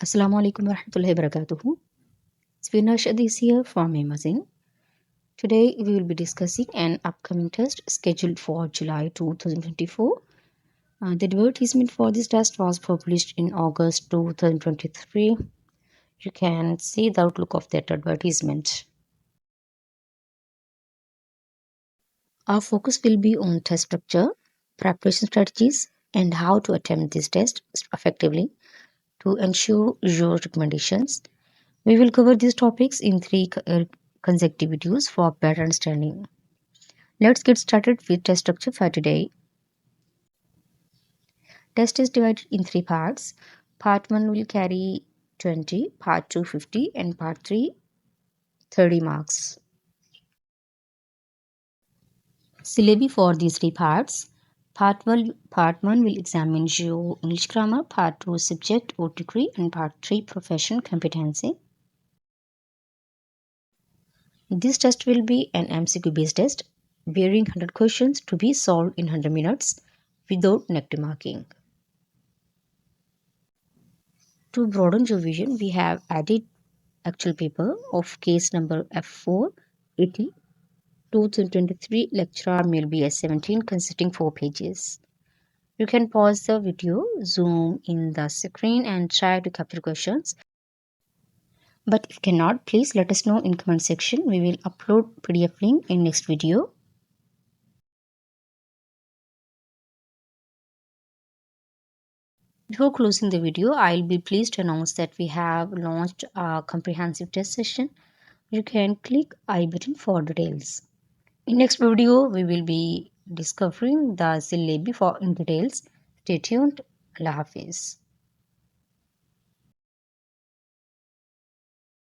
Assalamu alaikum warahmatullahi wabarakatuh. It's been this here from Amazon. Today we will be discussing an upcoming test scheduled for July 2024. The advertisement for this test was published in August 2023. You can see the outlook of that advertisement. Our focus will be on test structure, preparation strategies, and how to attempt this test effectively to ensure your recommendations. We will cover these topics in three consecutive videos for better understanding. Let's get started with test structure for today. Test is divided in three parts. Part 1 will carry 20, part 2 50, and part 3 30 marks. Syllabi for these three parts. Part 1 will examine your English grammar, part 2 subject or degree, and part 3 professional competency. This test will be an MCQ based test, bearing 100 questions to be solved in 100 minutes without negative marking. To broaden your vision, we have added actual paper of case number F480 2023 lecture mail BS17 consisting 4 pages. You can pause the video, zoom in the screen and try to capture questions. But if cannot, please let us know in comment section. We will upload PDF link in next video. Before closing the video, I'll be pleased to announce that we have launched a comprehensive test session. You can click I button for details. In next video, we will be discovering the syllabi for in details. Stay tuned. Allah Hafiz.